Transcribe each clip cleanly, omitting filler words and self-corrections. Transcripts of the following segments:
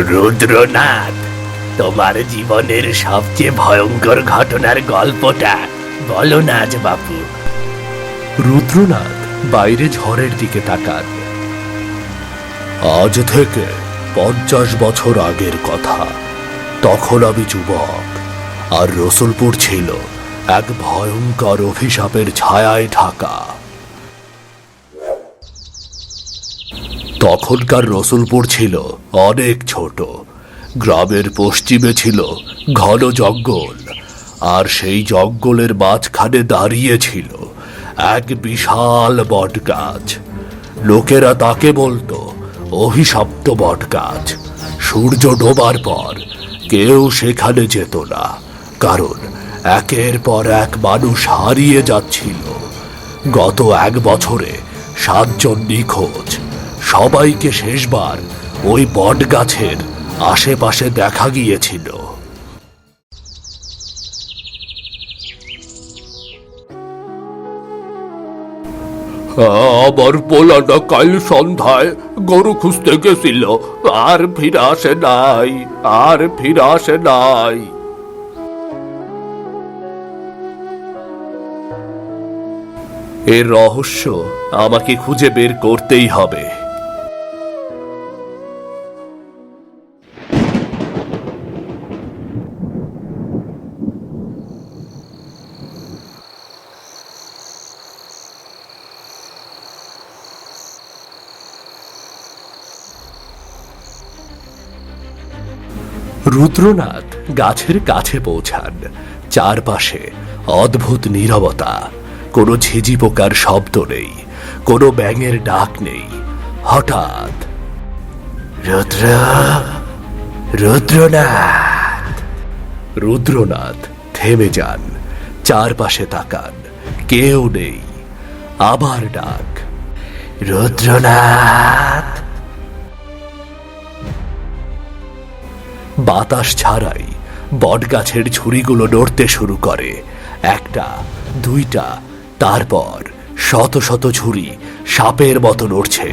রুদ্রনাথ, তোমার জীবনের সবচেয়ে ভয়ঙ্কর ঘটনার গল্পটা বলো না আজ বাপু। রুদ্রনাথ বাইরে ঝড়ের দিকে তাকান। আজ থেকে 50 বছর আগের কথা। তখন আমি যুবক, আর রসুলপুর ছিল এক ভয়ঙ্কর অভিশাপের ছায়ায় ঢাকা। তখনকার রসুলপুর ছিল অনেক ছোট। গ্রামের পশ্চিমে ছিল ঘন জঙ্গল, আর সেই জঙ্গলের মাঝখানে দাঁড়িয়ে ছিল এক বিশাল বটগাছ। লোকেরা তাকে বলতো অভিশপ্ত বটগাছ। সূর্য ডোবার পর কেউ সেখানে যেত না, কারণ একের পর এক মানুষ হারিয়ে যাচ্ছিল। গত 1 বছরে 7 জন নিখোঁজ। সবাইকে শেষবার ওই বটগাছের আশেপাশে দেখা গিয়েছিল। আমার পোলাটা কাল সন্ধ্যায় গরু খুঁজতে গেছিল, আর ফিরে আসে নাই, আর ফিরে আসে নাই। এর রহস্য আমাকে খুঁজে বের করতেই হবে। রুদ্রনাথ গাছের কাছে পৌঁছান। চারপাশে অদ্ভুত নীরবতা। কোনো ঝিঝি পোকার শব্দ নেই, কোনো ব্যাঙের ডাক নেই। হঠাৎ রুদ্রনাথ রুদ্রনাথ থেমে যান। চারপাশে তাকান, কেউ নেই। আবার ডাক, রুদ্রনাথ। বাতাস ছাড়াই বটগাছের ঝুড়িগুলো নড়তে শুরু করে। 1টা, 2টা, তারপর শত শত ঝুড়ি সাপের মতো নড়ছে।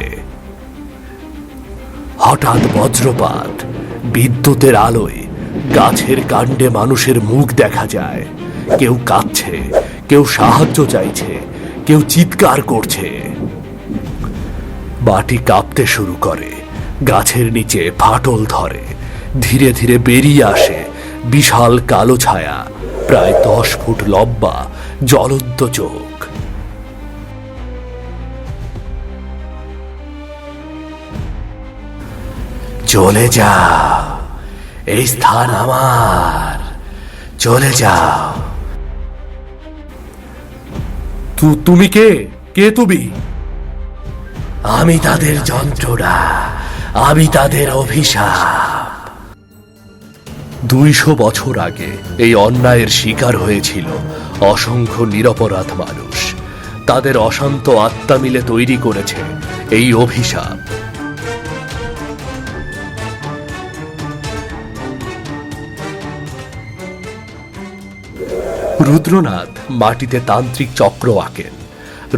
হঠাৎ বজ্রপাত, বিদ্যুতের আলোয় গাছের কাণ্ডে মানুষের মুখ দেখা যায়। কেউ কাঁদছে, কেউ সাহায্য চাইছে, কেউ চিৎকার করছে। মাটি কাঁপতে শুরু করে, গাছের নিচে ফাটল ধরে। ধীরে ধীরে বেরিয়ে আসে বিশাল কালো ছায়া, প্রায় 10 ফুট লম্বা, জ্বলন্ত চোখ। চলে যাও, এই স্থান আমার, চলে যাও। তুমি কে? কে তুমি? আমি তাদের যন্ত্রণা, আমি তাদের অভিশাপ। 200 বছর আগে এই অন্যায়ের শিকার হয়েছিল অসংখ্য নিরপরাধ মানুষ। তাদের অশান্ত আত্মা মিলে তৈরি করেছে এই অভিশাপ। রুদ্রনাথ মাটিতে তান্ত্রিক চক্র আঁকেন।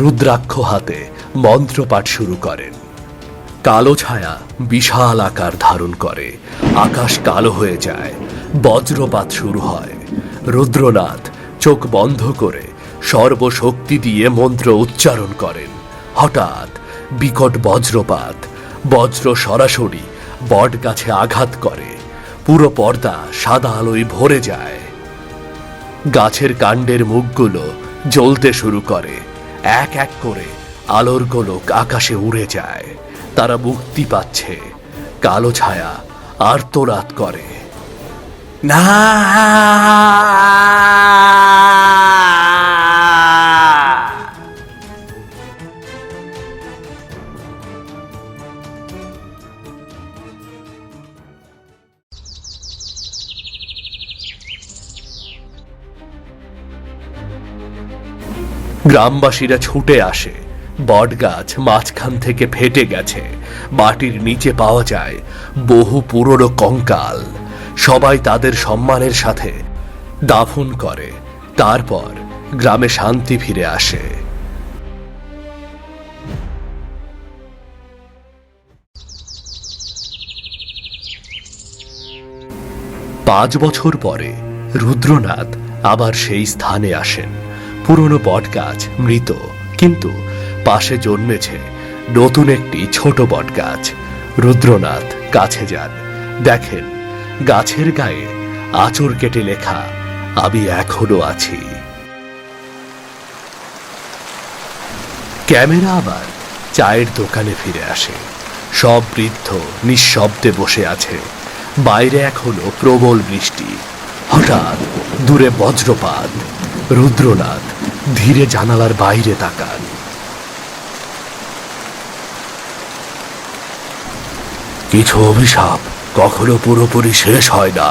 রুদ্রাক্ষ হাতে মন্ত্রপাঠ শুরু করেন। কালো ছায়া বিশাল আকার ধারণ করে, আকাশ কালো হয়ে যায়, বজ্রপাত শুরু হয়। রুদ্রনাথ চোখ বন্ধ করে সর্বশক্তি দিয়ে মন্ত্র উচ্চারণ করেন। হঠাৎ বিকট বজ্রপাত, বজ্র সরাসরি বট গাছে আঘাত করে। পুরো পর্দা সাদা আলোয় ভরে যায়। গাছের কাণ্ডের মুখগুলো জ্বলতে শুরু করে। এক এক করে আলোর গোলক আকাশে উড়ে যায়। তারা মুক্তি পাচ্ছে। কালো ছায়া আর্তনাদ করে, না। গ্রামবাসীরা ছুটে আসে। বটগাছ মাঝখান থেকে ফেটে গেছে। মাটির নিচে পাওয়া যায় বহু পুরনো কঙ্কাল। সবাই তাদের সম্মানের সাথে দাফন করে। তারপর গ্রামে শান্তি ফিরে আসে। 5 বছর পরে রুদ্রনাথ আবার সেই স্থানে আসেন। পুরনো বটগাছ মৃত, কিন্তু পাশে জন্মেছে নতুন একটি ছোট বটগাছ। রুদ্রনাথ কাছে যান, দেখেন গাছের গায়ে আঁচড় কেটে লেখা, আমি এখনো আছি। ক্যামেরা আবার চায়ের দোকানে ফিরে আসে। সব বৃদ্ধ নিঃশব্দে বসে আছে। বাইরে এখনো প্রবল বৃষ্টি। হঠাৎ দূরে বজ্রপাত। রুদ্রনাথ ধীরে জানালার বাইরে তাকান। কিছু অভিশাপ কখনো পুরোপুরি শেষ হয় না।